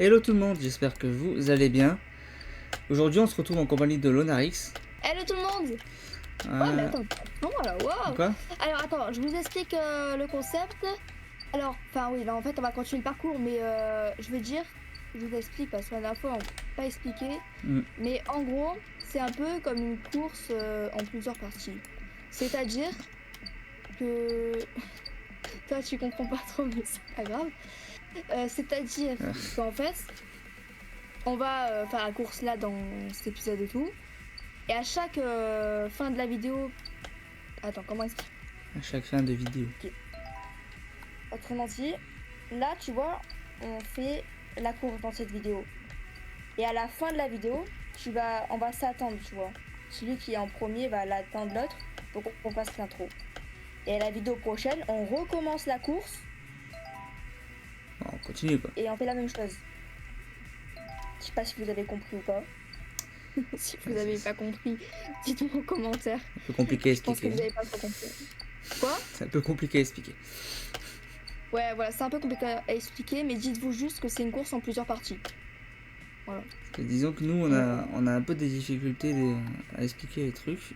Hello tout le monde, j'espère que vous allez bien. Aujourd'hui on se retrouve en compagnie de Lonarix. Hello tout le monde. Ouais mais attends, non là, waouh. Quoi? Alors attends, je vous explique le concept. Alors, enfin oui, là en fait on va continuer le parcours, mais je veux dire, je vous explique parce que la dernière fois on n'a pas expliqué. Mais en gros, c'est un peu comme une course en plusieurs parties. C'est-à-dire que... Toi tu comprends pas trop, mais c'est pas grave. C'est-à-dire qu'en fait, on va faire la course là dans cet épisode et tout. Et à chaque fin de la vidéo... Attends, comment expliquer? À chaque fin de vidéo. Okay. Autrement dit, là tu vois, on fait la course dans cette vidéo. Et à la fin de la vidéo, on va s'attendre, tu vois. Celui qui est en premier va l'attendre l'autre pour qu'on fasse l'intro. Et à la vidéo prochaine, on recommence la course. On continue quoi. Et on fait la même chose. Je sais pas si vous avez compris ou pas. Si vous avez pas compris, dites-moi en commentaire. Un peu compliqué à expliquer. Je pense que vous avez pas trop compris. Quoi? C'est un peu compliqué à expliquer. Ouais, voilà, c'est un peu compliqué à expliquer, mais dites-vous juste que c'est une course en plusieurs parties. Voilà. Disons que nous, on a un peu des difficultés à expliquer les trucs.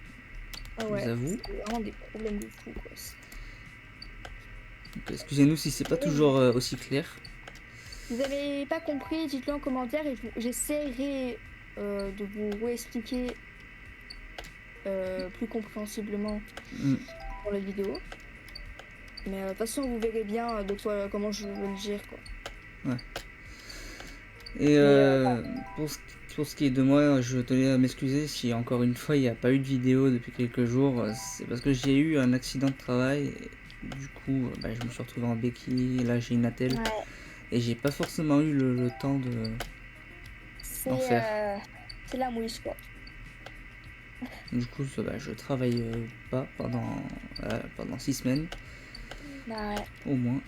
Ah ouais, j'avoue. c'est vraiment des problèmes de fou quoi. Donc, excusez-nous si c'est pas toujours aussi clair. Si vous avez pas compris, dites-le en commentaire et j'essaierai de vous réexpliquer plus compréhensiblement dans la vidéo. Mais de toute façon, vous verrez bien de quoi, comment je veux le dire quoi. Ouais. Et pour ce qui est de moi, je tenais à m'excuser si encore une fois il n'y a pas eu de vidéo depuis quelques jours. C'est parce que j'ai eu un accident de travail. Et du coup, je me suis retrouvé en béquille. Là, j'ai une attelle. Ouais. Et j'ai pas forcément eu le temps d'en faire. C'est la mouise quoi. Du coup, je travaille pas pendant 6 semaines. Bah ouais. Au moins.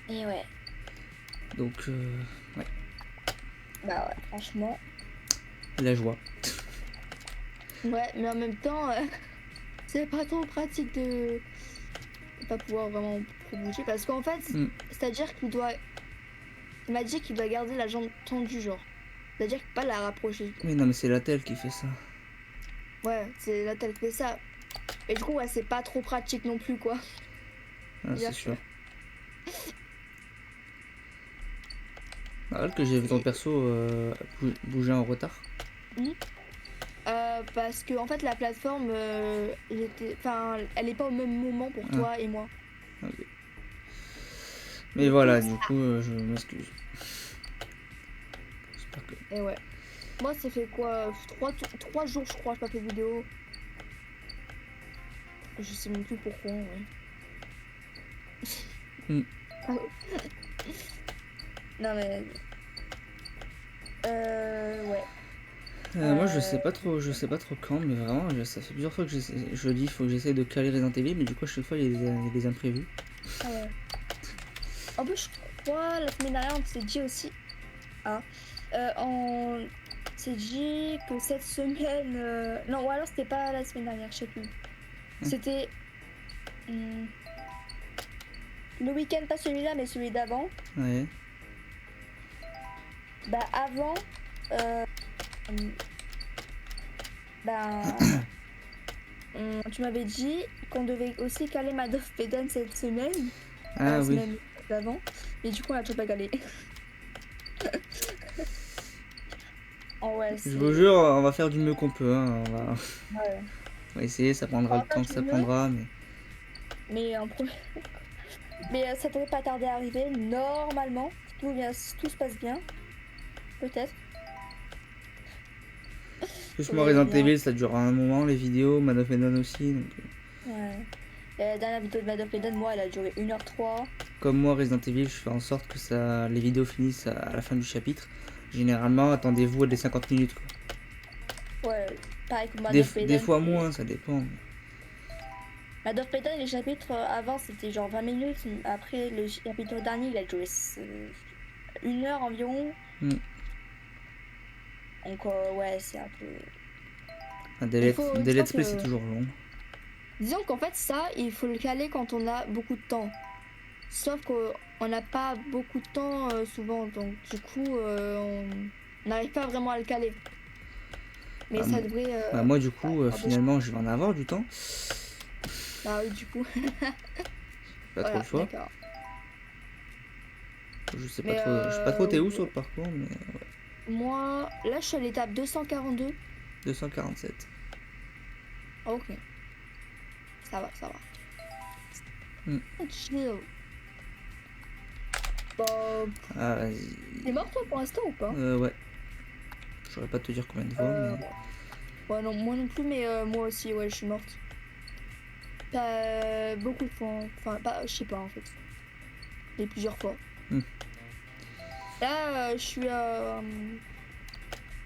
Et ouais. Donc, ouais. Bah ouais, franchement. La joie. Ouais, mais en même temps, c'est pas trop pratique de pas pouvoir vraiment trop bouger parce qu'en fait, c'est-à-dire qu'il m'a dit qu'il doit garder la jambe tendue, genre. C'est-à-dire pas la rapprocher. Mais non, mais c'est l'attelle qui fait ça. Ouais, c'est l'attelle qui fait ça. Et du coup, ouais, c'est pas trop pratique non plus, quoi. Ah, c'est sûr. Que j'ai vu ton perso bouger en retard. Parce que en fait la plateforme elle est pas au même moment pour toi et moi. Okay. Mais voilà, du coup je m'excuse. Que... Et ouais. Moi ça fait quoi 3 jours je crois que j'ai pas fait de vidéo. Je sais même plus pourquoi ouais. Non mais ouais. Moi je sais pas trop quand, mais vraiment ça fait plusieurs fois que je dis il faut que j'essaie de caler Resident Evil, mais du coup à chaque fois il y a des imprévus. Ah ouais. En plus je crois la semaine dernière on s'est dit aussi on s'est dit que cette semaine non, ou alors c'était pas la semaine dernière, je sais plus. C'était le week-end, pas celui-là mais celui d'avant. Ouais. Bah avant tu m'avais dit qu'on devait aussi caler Mad of Medan cette semaine. Ah oui. Semaine d'avant. Et du coup on a toujours pas calé. Oh ouais, je vous jure, on va faire du mieux qu'on peut, hein. On va essayer, ça prendra le temps que ça prendra, mais en premier. Mais ça devrait pas tarder à arriver, normalement. Tout se passe bien. Peut-être. Plus moi, Resident Evil, ça dure un moment, les vidéos, Mad of Medan aussi. Donc... Ouais. La dernière vidéo de Mad of Medan, moi, elle a duré 1h03. Comme moi, Resident Evil, je fais en sorte que les vidéos finissent à la fin du chapitre. Généralement, attendez-vous à des 50 minutes. Quoi. Ouais, pareil que Mad of Medan. Des fois moins, ça dépend. Mad of Medan, les chapitres avant, c'était genre 20 minutes. Après, le chapitre dernier, il a duré 1 heure environ. Donc, ouais, c'est un peu... Des let's play, c'est toujours long. Disons qu'en fait, ça, il faut le caler quand on a beaucoup de temps. Sauf que on n'a pas beaucoup de temps souvent, donc du coup, on n'arrive pas vraiment à le caler. Mais ça devrait. Bah, moi, du coup, finalement, je vais en avoir du temps. Bah oui, du coup. Pas trop le choix. D'accord. Je sais pas trop t'es où sur le parcours, mais ouais. Moi, là, je suis à l'étape 242. 247. Ok. Ça va, ça va. Chill. Bah, Ah, vas-y. t'es mort toi pour l'instant ou pas? Ouais. Je saurais pas te dire combien de fois, mais... Ouais, non, moi non plus, mais moi aussi, ouais, je suis morte. Beaucoup de fois. Enfin, je sais pas en fait. Mais plusieurs fois. Là, je suis à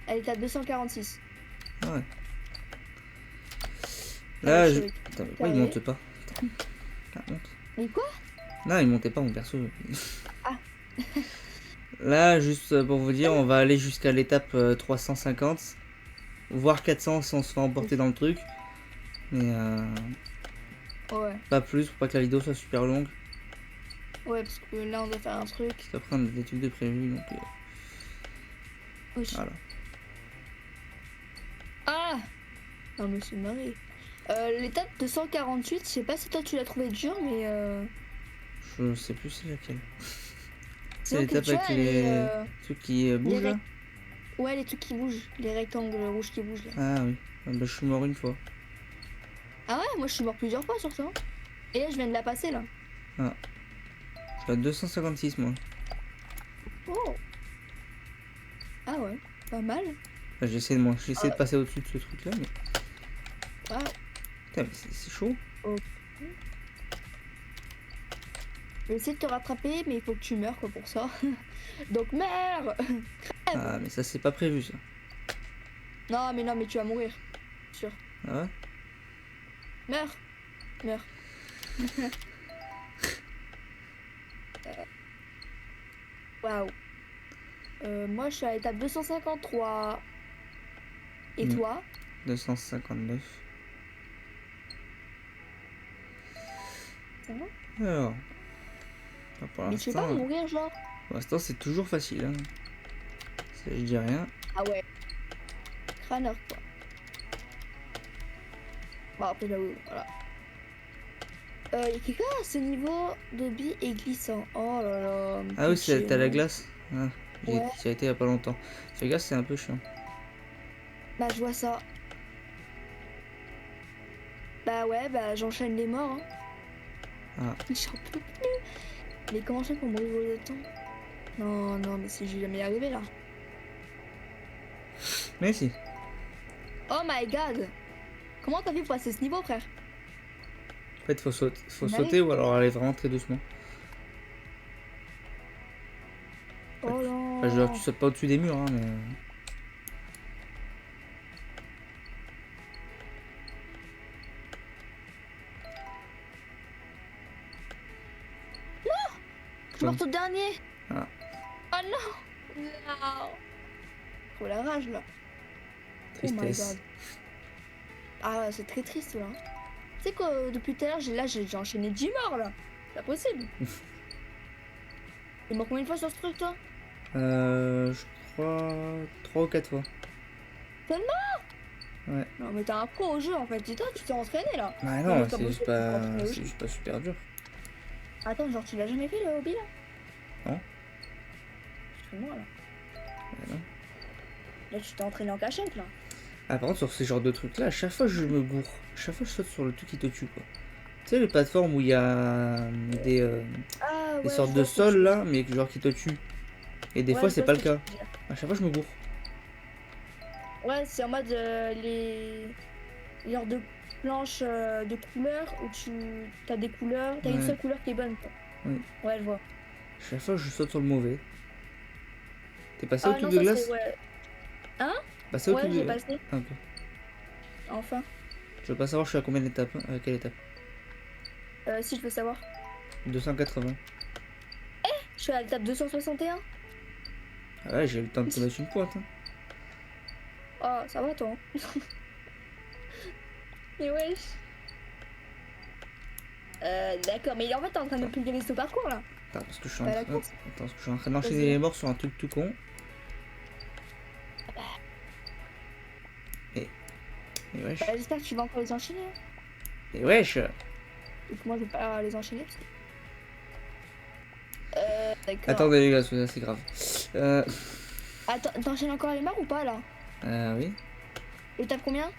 l'étape 246. Ah ouais. Là, Attends, mais pourquoi il monte pas? Monte. Mais quoi? Non, il montait pas mon perso. Ah. Là, juste pour vous dire, on va aller jusqu'à l'étape 350. Voire 400 si on se fait emporter dans le truc. Mais ouais. Pas plus pour pas que la vidéo soit super longue. Ouais, parce que là, on doit faire un truc. Après, on a des trucs de prévu, donc... Oui. Voilà. Ah! Non, mais c'est marré. L'étape 248, je sais pas si toi tu l'as trouvé dur, mais... Je sais plus c'est laquelle. C'est Donc, l'étape avec les trucs qui bougent là? Ouais, les trucs qui bougent. Les rectangles rouges qui bougent là. Ah oui. Bah, je suis mort une fois. Ah ouais, moi je suis mort plusieurs fois sur ça. Et là, je viens de la passer là. Ah. Je suis à 256 moi. Oh. Ah ouais, pas mal. Enfin, j'essaie de passer au-dessus de ce truc là, mais... Ah. Putain, mais c'est chaud. Ok. Je vais essayer de te rattraper, mais il faut que tu meurs quoi pour ça. Donc meurs. Ah, mais ça c'est pas prévu ça. Non, mais tu vas mourir. Sûr. Ah ouais? Meurs. Meurs. Waouh. Moi je suis à l'étape 253. Et toi? 259. Ça va? Alors. Pour mais tu veux pas mourir genre? Pour l'instant c'est toujours facile. Hein. Je dis rien. Ah ouais. Crâneur quoi. Bon après j'avoue, voilà. Il y a quelqu'un à ce niveau d'Obi est glissant. Oh là là. Ah oui, t'as la glace. Ah, ouais. J'y ai été il y a pas longtemps. Fais gaffe, c'est un peu chiant. Bah je vois ça. Bah ouais, bah j'enchaîne les morts. Hein. Ah. J'en peux plus. Mais comment je fais pour mourir de temps? Non, mais si j'ai jamais arrivé là. Mais si. Oh my god. Comment t'as vu pour passer ce niveau, frère? En fait, faut sauter ou alors aller vraiment très doucement. Oh non. Enfin, je veux dire, tu sautes pas au-dessus des murs, hein, mais... Non! Je suis morte au dernier. Ah. Oh non. Non. Oh la rage là. Tristesse. Oh my god. Ah, c'est très triste là. Tu sais que depuis tout à l'heure, j'ai enchaîné 10 morts là. C'est pas possible. T'es mort combien de fois sur ce truc toi? Je crois 3 ou 4 fois. Seulement? Ouais. Non mais t'es un pro au jeu en fait. Dis-toi, tu t'es entraîné là. Bah non, c'est juste pas super dur. Attends, genre tu l'as jamais fait le hobby là? Non. C'est moi là. Bah non. Là tu t'es entraîné en cachette là. Ah par contre sur ces genres de trucs là, à chaque fois je me gourre. À chaque fois je saute sur le truc qui te tue quoi. Tu sais les plateformes où il y a des sortes de sols là, mais genre qui te tuent. Et des fois c'est pas le cas. À chaque fois je me gourre. Ouais, c'est en mode les genres de planches de couleurs où tu as des couleurs, t'as une seule couleur qui est bonne quoi. Oui. Ouais, je vois. Chaque fois je saute sur le mauvais. T'es passé au truc de glace? Ouais. Hein? Passé au truc de... j'ai passé. Ah, ok. Enfin. Je veux pas savoir je suis à combien d'étapes, à quelle étape? Si je veux savoir. 280. Je suis à l'étape 261. Ah ouais, j'ai eu le temps de te mettre une pointe. Hein. Oh, ça va toi. Mais wesh. D'accord, mais en fait t'es en train de pulvériser ce parcours là. Attends, parce que je suis en Bah, train, la course. attends, parce que je suis en train d'enchaîner Vas-y. les morts sur un truc tout con. Et wesh. Bah, j'espère que tu vas encore les enchaîner. Hein. Et wesh. Et que moi, je vais pas les enchaîner. Parce que... d'accord. Attendez les gars, c'est grave. Attends, t'enchaînes encore les marques ou pas là? Oui. Étape combien?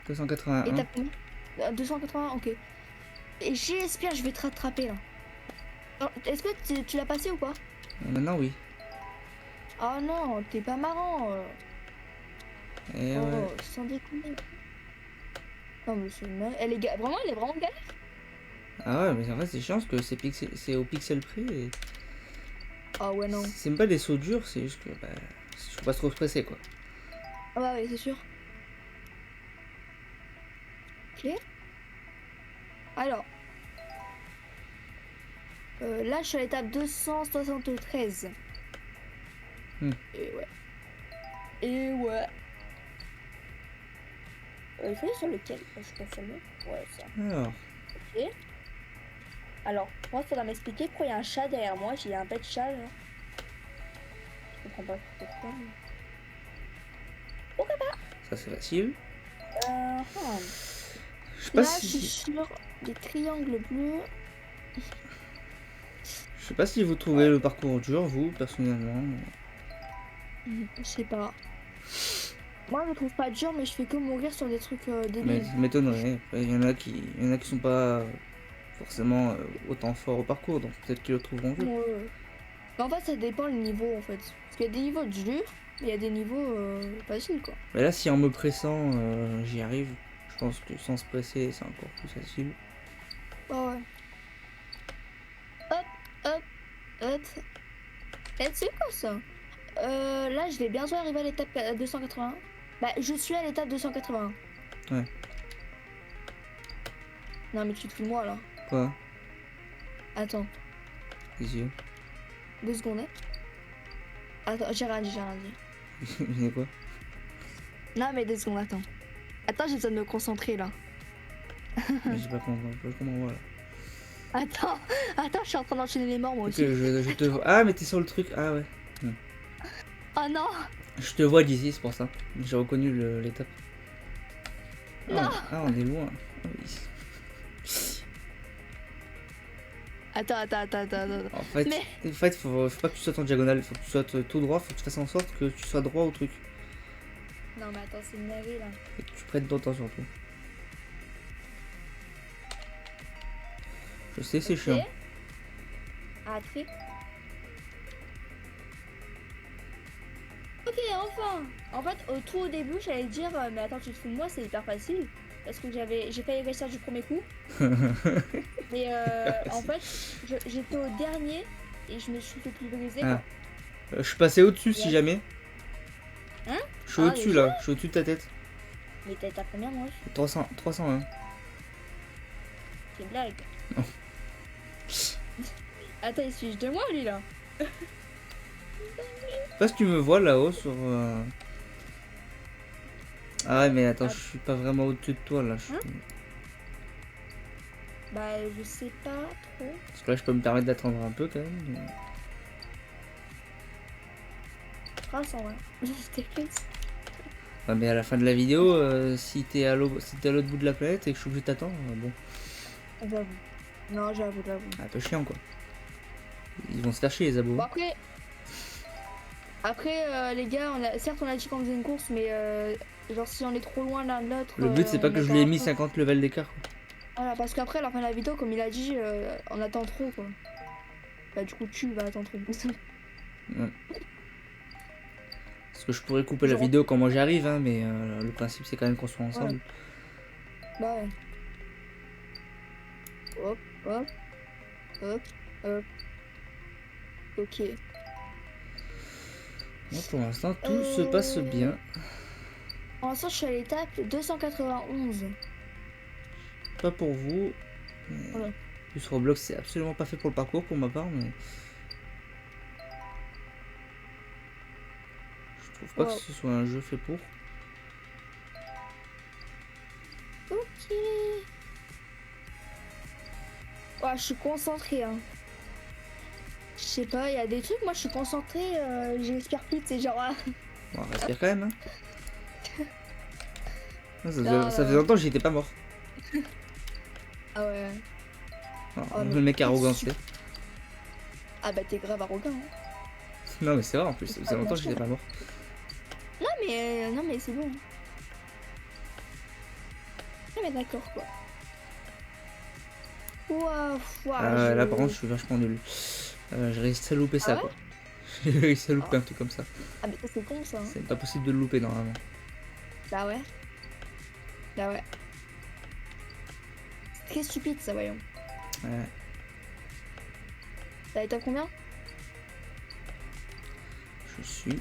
281. Étape combien? 280, ok. Et j'espère que je vais te rattraper là. Est-ce que tu l'as passé ou pas? Maintenant oui. Oh non, t'es pas marrant. Et Oh, ouais. sans déconner. Non mais c'est elle est vraiment, elle est vraiment galère. Ah ouais, mais en fait c'est chiant parce que c'est au pixel près et Ah ouais non. c'est même pas des sauts durs, c'est juste que bah, faut pas trop se presser quoi. Ah bah oui, c'est sûr. Ok. Alors. Là, je suis à l'étape 273. Et ouais. Et ouais. Il faut aller sur lequel? Je confirme. Ouais, ça. Alors. Ok. Alors, moi, il faudra m'expliquer pourquoi il y a un chat derrière moi. J'ai un bête chat là. Je comprends pas pourquoi. Mais... pourquoi pas? Ça c'est facile. Je sais pas là, si. je suis sur des triangles bleus. Je sais pas si vous trouvez le parcours dur, vous, personnellement. Je sais pas. Moi, je le trouve pas dur, mais je fais que mourir sur des trucs Mais débiles. ça m'étonnerait. Il y en a qui sont pas forcément autant forts au parcours, donc peut-être qu'ils le trouveront dur. Ouais. Mais en fait, ça dépend le niveau en fait. Parce qu'il y a des niveaux durs, mais il y a des niveaux faciles quoi. Mais là, si en me pressant, j'y arrive, je pense que sans se presser, c'est encore plus facile. Oh ouais. Hop, hop, hop. Et c'est quoi ça? Là, je vais bientôt arriver à l'étape 281. Bah, je suis à l'étape 281. Ouais. Non, mais tu te fous de moi là. Quoi? Attends, Les yeux. 2 secondes. Hein. Attends, j'ai rien dit, j'ai rien dit. C'est quoi? Non, mais 2 secondes, attends. Attends, j'ai besoin de me concentrer là. Mais j'ai pas compris, je comprends voilà. Attends, je suis en train d'enchaîner les morts moi Ok, aussi. je te vois. Ah, mais t'es sur le truc. Ah ouais. Oh non! Je te vois d'ici, c'est pour ça. J'ai reconnu l'étape. Non. On est loin. Ah oui. Attends. En fait, faut pas que tu sois en diagonale, faut que tu sois tout droit, faut que tu fasses en sorte que tu sois droit au truc. Non, mais attends, c'est une navet là. Et que tu prêtes ton temps surtout. Je sais, c'est chiant. Ah, très. Ok, enfin! En fait, tout au début, j'allais dire, mais attends, tu te fous de moi, c'est hyper facile. Parce que j'ai failli réussir du premier coup. Mais en fait, j'étais au dernier et je me suis fait plus briser. Ah. Je suis passé au-dessus si jamais. Hein? Je suis au-dessus là, je suis au-dessus de ta tête. Mais t'as combien moi? 301. C'est une blague. Non. Attends, il suit de moi lui là. Je sais pas si tu me vois là-haut sur. Ah ouais, mais attends, je suis pas vraiment au-dessus de toi là. Bah, je sais pas trop. Parce que là, je peux me permettre d'attendre un peu quand même. Mais... 300, ouais. Je t'écoute. Ouais, mais à la fin de la vidéo, si t'es à l'autre bout de la planète et que je suis obligé de t'attendre, bon. J'avoue. Non, j'avoue. Un peu chiant quoi. Ils vont se faire chier les abos. Bon, après les gars, certes on a dit qu'on faisait une course, mais genre si on est trop loin l'un de l'autre. Le but c'est pas que je lui ai mis 50 levels d'écart quoi. Voilà, parce qu'après à la fin de la vidéo, comme il a dit, on attend trop quoi. Bah du coup tu vas attendre trop. Ouais. Parce que je pourrais couper la vidéo quand moi j'arrive, hein, mais le principe c'est quand même qu'on soit ensemble. Ouais. Bah ouais. Hop. Ok. Bon, pour l'instant tout se passe bien. Pour l'instant je suis à l'étape 291. Pas pour vous. Voilà. Plus Roblox c'est absolument pas fait pour le parcours pour ma part, mais... Je trouve pas que ce soit un jeu fait pour. Ok. Ouais, je suis concentrée. Hein. Je sais pas, il y a des trucs, moi je suis concentrée, j'espère plus, c'est genre... Bon, respire quand même. Hein. Non, Ça faisait longtemps que j'étais pas mort. Ah ouais. Non, Oh, le mec arrogant, tu sais. Ah bah t'es grave arrogant. Hein. Non mais c'est vrai en plus, ça faisait longtemps que j'étais pas mort. Non mais c'est bon. Non mais d'accord quoi. Waouh, Là par contre je suis vachement nul. J'ai réussi à louper ça ouais quoi. J'ai réussi à louper un truc comme ça. Ah mais ça c'est con ça. Hein. C'est pas possible de le louper normalement. Bah ouais. Bah ouais. C'est très stupide ça voyons. Ouais. T'as été à combien? Je suis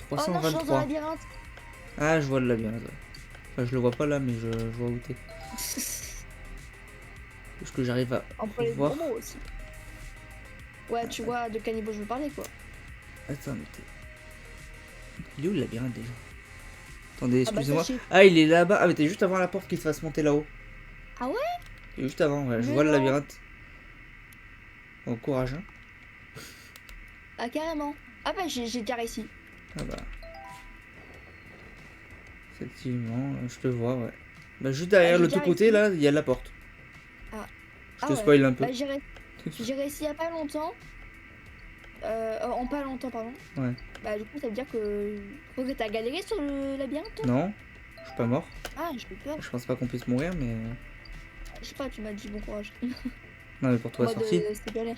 Oh non, je suis dans 323. un labyrinthe. Ah je vois le labyrinthe. Ouais. Enfin je le vois pas là mais je vois où t'es. Parce que j'arrive à Entre les voir. gros mots aussi. Ouais, tu vois de quel niveau je veux parler quoi. Attends mais t'es... Il est où le labyrinthe déjà? Attendez, Ah bah, excusez-moi. sachez. Ah il est là-bas. Ah mais t'es juste avant la porte qui te fasse monter là-haut. Ah ouais? Et juste avant, ouais, je Mais vois le non. labyrinthe. Bon courage hein. Ah carrément. Ah bah j'ai déjà réussi. Ah bah. Effectivement, je te vois, ouais. Bah juste derrière j'ai le déjà tout côté là, il y a la porte. Ah. Je te spoil un peu. Bah j'ai réussi il y a pas longtemps. En pas longtemps pardon. Ouais. Bah du coup ça veut dire que t'as galéré sur le labyrinthe toi? Non, je suis pas mort. Ah j'ai eu peur. Je pense pas qu'on puisse mourir, mais. Je sais pas, tu m'as dit bon courage. Non, mais pour trouver la sortie. C'était galère.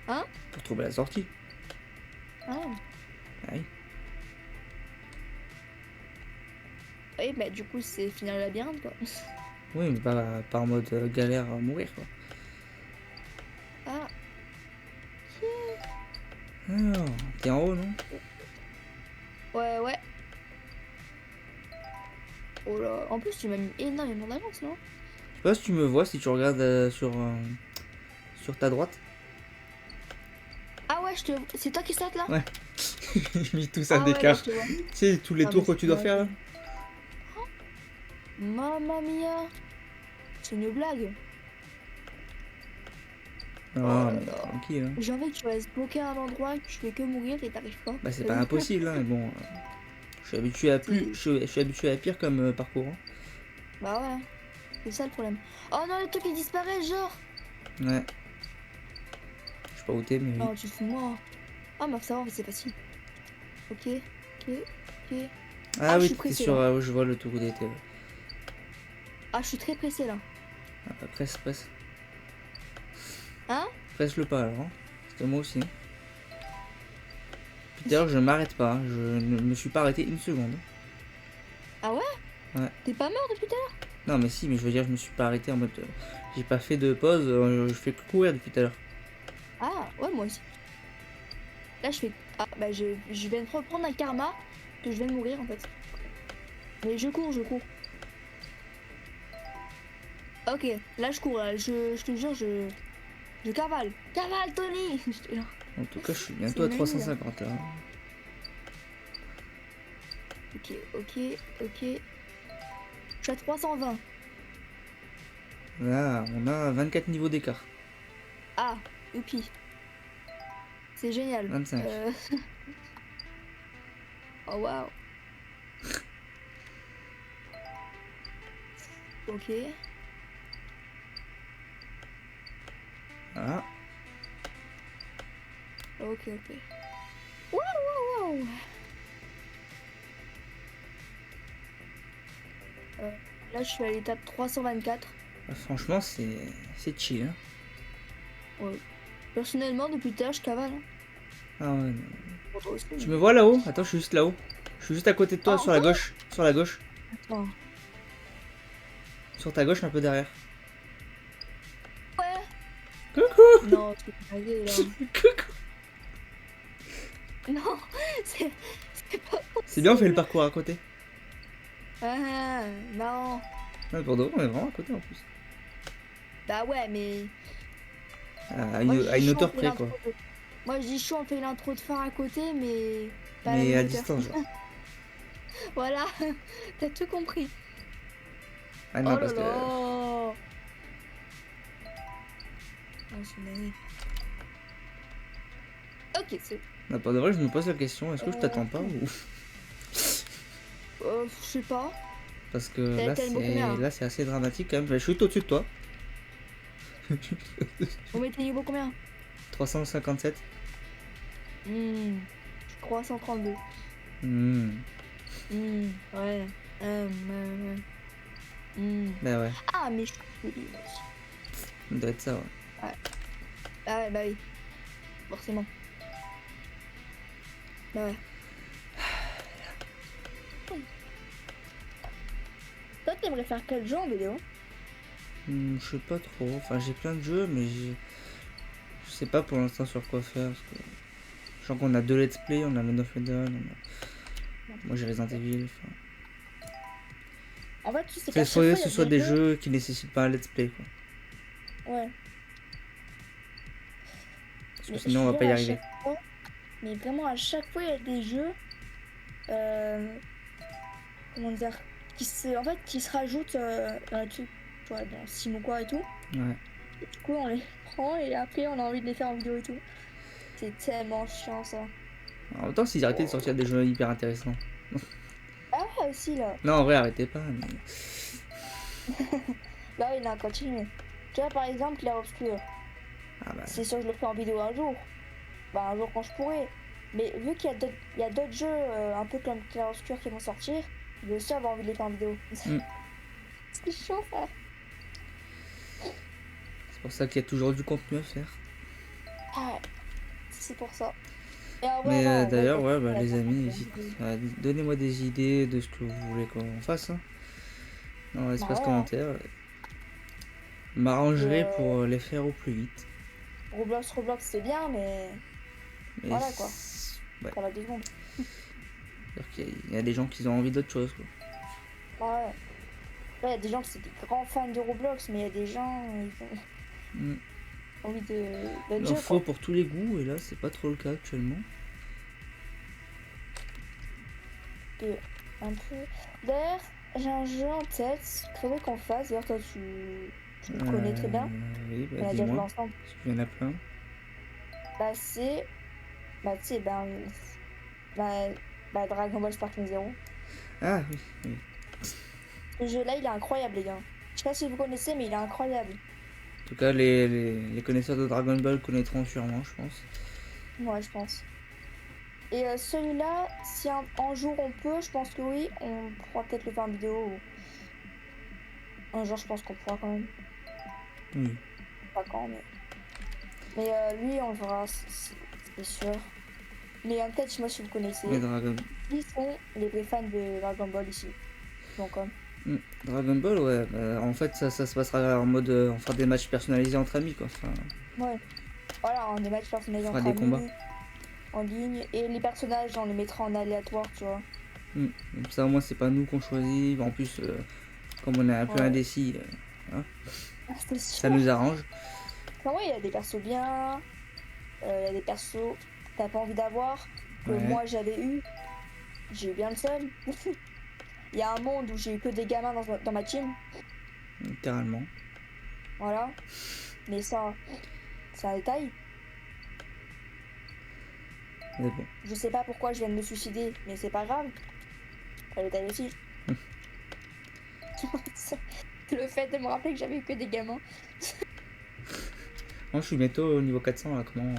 Hein? Pour trouver la sortie. Ah. Ah oui. Oui, bah du coup c'est finir le labyrinthe quoi. Oui, mais pas en mode galère à mourir quoi. Ah. Alors, t'es en haut, non? Ouais, ouais. Oh là. En plus tu m'as mis énormément d'avance non? Je sais pas si tu me vois, si tu regardes sur ta droite. Ah ouais, c'est toi qui sautes là? Ouais. J'ai mis tout ça Ah ouais, d'écart. là, je te vois. Tu sais, tous les Ah, tours mais que tu dois c'est faire là. Mamma mia. C'est une blague. Non, Oh mais là là. tranquille. Hein. J'ai envie que tu restes bloqué à un endroit, que tu fais que mourir et t'arrives pas. Bah c'est pas impossible, hein, mais bon. Je suis habitué à plus. Je suis habitué à pire comme parcours. Hein. Bah ouais. C'est ça le problème. Oh non, le truc il disparaît, genre. Ouais. Je sais pas où t'es, mais oui. Non, tu te fous de moi. Ah, mais faut savoir, c'est facile. Ok, ok, ok. Ah je oui, suis t'es pressée, sur. là. Je vois le tout côté. Ouais. Ah, je suis très pressée là. Ah, bah, presse. Hein? Presse le pas alors. Hein. Parce que moi aussi. Hein. Puis d'ailleurs, je m'arrête pas. Hein. Je ne me suis pas arrêté une seconde. Ah ouais? Ouais. T'es pas mort depuis tout à l'heure? Non, mais si, mais je veux dire, je me suis pas arrêté en mode. J'ai pas fait de pause. Je fais que courir depuis tout à l'heure. Ah, ouais, moi aussi. Là, je fais. Ah, bah, je viens de reprendre un karma que je viens de mourir en fait. Mais je cours. Ok, là, je cours. Là. Je te jure, je cavale. Cavale, Tony! Je te jure. En tout cas, je suis bientôt à 350 là. Ok. Je suis à 320. Là, on a 24 niveaux d'écart. Ah, youpi. C'est génial. 25. Oh waouh. Ok. Voilà. Ok. Waouh. Là, je suis à l'étape 324. Bah, franchement, c'est chill. Hein. Ouais. Personnellement, depuis tout à l'heure, je cavale. Hein. Ah ouais, non. Bon, toi aussi, Tu mais- me vois là-haut? Attends, je suis juste là-haut. Je suis juste à côté de toi, Oh, sur la gauche. Sur la gauche. Attends. Sur ta gauche, un peu derrière. Ouais. Coucou. Non, tu peux aller là. Coucou. Non, c'est pas possible. C'est bien, on fait le parcours à côté. Ah, non. Ouais, pour de vrai, on est vraiment à côté en plus. Bah ouais, mais... À Moi, une, je à dis une chaud, hauteur on fait près, l'intro quoi. de- Moi, je dis chaud, on fait l'intro de phare à côté, mais... pas Mais la à même hauteur. distance, genre. Voilà, t'as tout compris. Ah non, Oh parce là que. là. Ah, c'est une année. Ok, c'est. Bah, pas de vrai, je me pose la question, est-ce que je t'attends pas ou... Je sais pas. Parce que T'as le beau combien, là c'est assez dramatique quand même. Bah, je suis tout au-dessus de toi. Vous mettez niveau combien? 357. Je crois 132. Ouais. Bah ouais, Ah, mais je suis aussi. ça doit être ça, ouais. Ouais. Ah ouais, bah oui. Forcément. Bah ouais. Toi, t'aimerais faire quel jeu en vidéo? Je sais pas trop. Enfin, j'ai plein de jeux, mais je sais pas pour l'instant sur quoi faire. Parce que... Genre qu'on a 2 let's play, on a Men of Medan, moi j'ai Resident Evil. Enfin... En fait, tu sais Il qu'à chaque faudrait fois, que il y ce a soit des des jeux. jeux qui nécessitent pas un let's play, quoi. Ouais. Parce que Mais je sinon on te va jure, pas y à arriver. chaque fois. Mais vraiment, à chaque fois, il y a des jeux. Comment dire? En fait, qui se rajoutent dans les trucs, tu vois, dans Steam ou quoi et tout. Ouais. Et du coup, on les prend et après, on a envie de les faire en vidéo et tout. C'est tellement chiant, ça. En même temps, s'ils arrêtaient de Oh. sortir des jeux hyper intéressants. Ah, aussi, là. Non, en vrai, arrêtez pas. Mais... Bah oui, non, continue. Tu vois, par exemple, Clair Obscur. Ah bah. C'est sûr que je le ferai en vidéo un jour. Bah, un jour quand je pourrai. Mais vu qu'il y a d'autres jeux un peu comme Clair Obscur qui vont sortir, je vais aussi avoir envie de les faire en vidéo. Mm. C'est chaud, frère. C'est pour ça qu'il y a toujours du contenu à faire. Ah, c'est pour ça. Et en vrai, Mais non, en vrai, d'ailleurs, pas ouais, bah, la les faire amis, vidéo. donnez-moi des idées de ce que vous voulez qu'on fasse. Hein. Dans Bah l'espace ouais, hein. commentaire. Et, M'arrangerai pour les faire au plus vite. Roblox, c'est bien, mais Mais voilà quoi. ouais. Ça va 2 secondes. Il y a des gens qui ont envie d'autre chose. Quoi. Ouais. Là, il y a des gens qui sont des grands fans de Roblox, mais il y a des gens qui Mm. ont envie Il d'autres en jeux, faut quoi. pour tous les goûts, et là, c'est pas trop le cas actuellement. Et un peu. D'ailleurs, j'ai un jeu en tête qu'il faudrait qu'on fasse. D'ailleurs, toi, tu le connais très bien. Oui, bah On a déjà joué dis-moi. ensemble. Parce qu'il y en a plein. Bah, c'est. Bah, tu sais, bah, Dragon Ball Sparking Zero. Ah oui, oui. Ce jeu-là, il est incroyable, les gars. Je sais pas si vous connaissez, mais il est incroyable. En tout cas, les connaisseurs de Dragon Ball connaîtront sûrement, je pense. Ouais, je pense. Et celui-là, si un jour on peut, je pense que oui, on pourra peut-être le faire en vidéo. Un jour, je pense qu'on pourra quand même. Oui. Pas quand, mais. Mais lui, on le verra, c'est sûr. Mais peut-être, je sais pas si vous Mais connaissez. Qui sont les vrais fans de Dragon Ball ici? Donc, Dragon Ball, ouais. En fait, ça se passera en mode. On fera des matchs personnalisés entre amis, quoi. Enfin, ouais. Voilà, on des matchs personnalisés on fera entre des combats. amis, en ligne. Et les personnages, on les mettra en aléatoire, tu vois. Comme ça, au moins, c'est pas nous qu'on choisit. En plus, comme on est un peu Ouais. indécis, hein, C'est ça sûr. nous arrange. Enfin, ouais, il y a des persos bien. Il y a des persos que t'as pas envie d'avoir. Que Ouais, moi, j'avais eu. J'ai eu bien le seul. Il y a un monde où j'ai eu que des gamins dans ma team. littéralement. Voilà. Mais ça, c'est un détail. Mais bon. Je sais pas pourquoi je viens de me suicider, mais c'est pas grave. Un détail aussi. Le fait de me rappeler que j'avais eu que des gamins. Moi, je suis bientôt au niveau 400, là. Comment.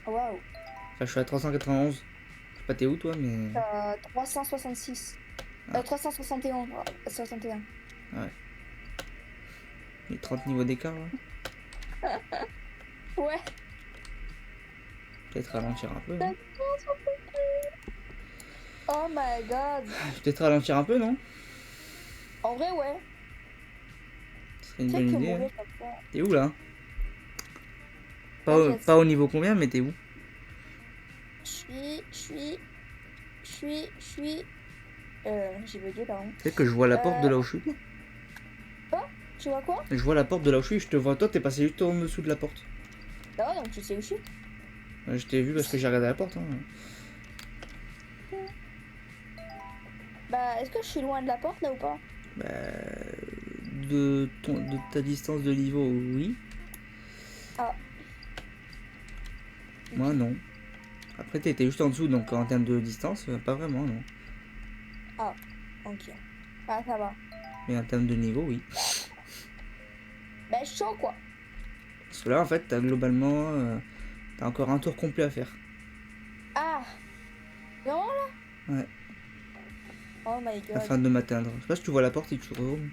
Waouh. Enfin, je suis à 391. Je sais pas, t'es où, toi, mais. 366. Ah. 361. 61. Ouais. Il y a 30 niveaux d'écart, là. Ouais. Peut-être ralentir un peu, non? Oh my god. Peut-être ralentir un peu, non? En vrai, ouais. Ce serait une Fait bonne que idée. mourir Hein. comme ça. T'es où, là? T'inquiète. Pas au niveau combien, mais t'es où? Je suis. J'ai bugué, pardon. Tu sais que je vois la porte de là où je suis. Quoi? Tu vois quoi? Je vois la porte de là où je suis, je te vois toi, t'es passé juste en dessous de la porte. Ah ouais, donc tu sais où je suis. Je t'ai vu parce que j'ai regardé la porte. Hein. Bah, est-ce que je suis loin de la porte là ou pas? Bah, de ta distance de niveau, oui. Ah. Moi non. Après t'étais juste en dessous, donc en termes de distance, pas vraiment non. Ah, ok. Ah, ça va. Mais en termes de niveau, oui. Ben, chaud, quoi. Parce que là, en fait, t'as globalement... t'as encore un tour complet à faire. Ah. Vraiment, là? Ouais. Oh my god. Afin de m'atteindre. Je sais pas si tu vois la porte et que tu retournes.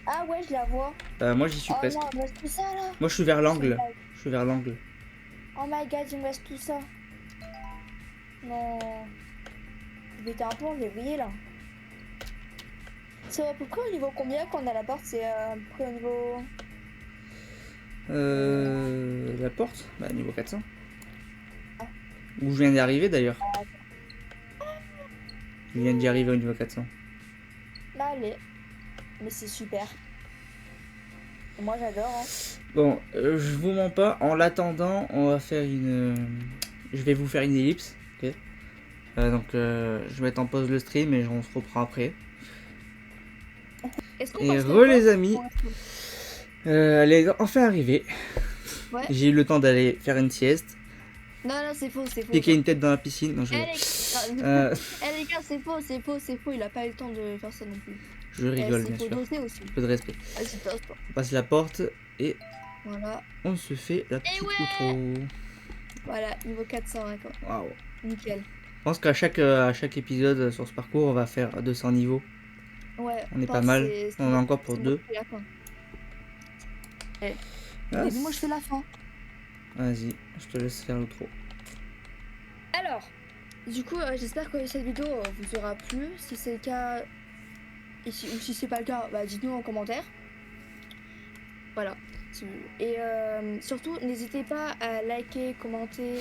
Ah ouais, je la vois. Moi, j'y suis Oh presque. non, il me reste tout ça, là. Moi, je suis vers l'angle. Je suis vers l'angle. Oh my god, il me reste tout ça. Non. Je vais un peu en février, là. C'est à peu près au niveau combien qu'on a la porte? C'est à peu près au niveau... La porte? Bah, niveau 400. Ah. Où je viens d'y arriver, d'ailleurs. Je viens d'y arriver au niveau 400. Là, allez. Mais c'est super. Et moi, j'adore, hein. Bon, je vous mens pas. En l'attendant, on va faire une... je vais vous faire une ellipse. Ok. Donc, je vais mettre en pause le stream et on se reprend après. Et les amis, elle est enfin arrivée. Ouais. J'ai eu le temps d'aller faire une sieste. Non, non, c'est faux, c'est faux. Piquer une tête dans la piscine. Non, je... les gars, c'est faux, il a pas eu le temps de faire ça non plus. Je rigole, bien sûr. Aussi. Un peu de respect. Vas-y, On passe la porte et voilà. On se fait la petite outro. Voilà, niveau 400, d'accord. Waouh. Nickel. Je pense qu'à chaque épisode sur ce parcours, on va faire 200 niveaux. Ouais. On est pas mal. On en a encore pour 2. Moi, je fais la fin. Vas-y, je te laisse faire l'outro. Alors, du coup, j'espère que cette vidéo vous aura plu. Si c'est le cas, ou si c'est pas le cas, bah, dites-nous en commentaire. Voilà. Et surtout, n'hésitez pas à liker, commenter,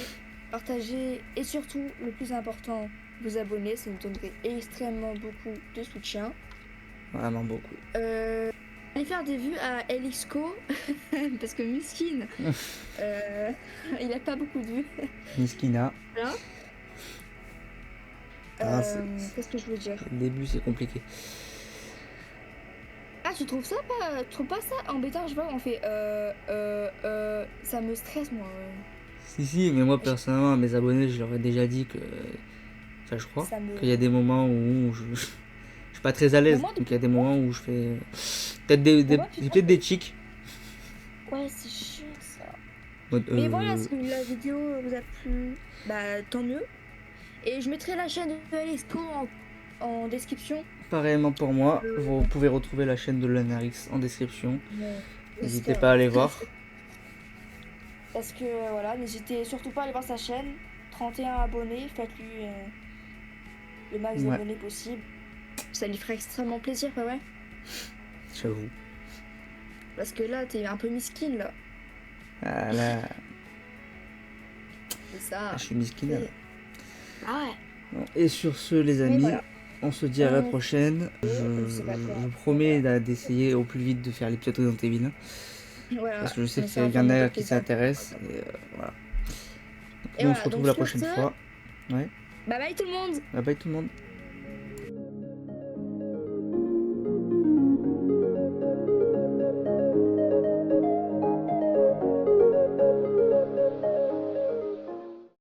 partager et surtout, le plus important, vous abonner. Ça nous donnerait extrêmement beaucoup de soutien. Vraiment beaucoup. Allez faire des vues à Elixco parce que Miskin, il a pas beaucoup de vues. Miskina. Voilà. Qu'est-ce que je veux dire? Le début, c'est compliqué. Ah, tu trouves pas ça embêtant? Je vois, on fait ça me stresse, moi. Si, mais moi, personnellement, à mes abonnés, je leur ai déjà dit que... Enfin, je crois qu'il y a des moments où je suis pas très à l'aise. Donc, il y a des moments où je fais... Peut-être des chics. Ouais, c'est chiant, ça. Mais voilà, si la vidéo vous a plu, bah, tant mieux. Et je mettrai la chaîne de Elixco en description. Pareillement pour moi, vous pouvez retrouver la chaîne de Lanarix en description. N'hésitez pas à aller voir. Parce que voilà, n'hésitez surtout pas à aller voir sa chaîne. 31 abonnés, faites-lui le max d'abonnés possible. Ça lui ferait extrêmement plaisir, pas vrai? J'avoue. Parce que là, t'es un peu miskin là. Ah là. C'est ça. Je suis miskin là. Ah ouais. Bon, et sur ce, les amis, on se dit à la prochaine. Je promets d'essayer au plus vite de faire l'épisode Resident Evil. Voilà, parce que je sais qu'il y en a qui s'intéressent. Et voilà. Donc, on se retrouve la prochaine fois. Ouais. Bye bye tout le monde. Bye bye tout le monde.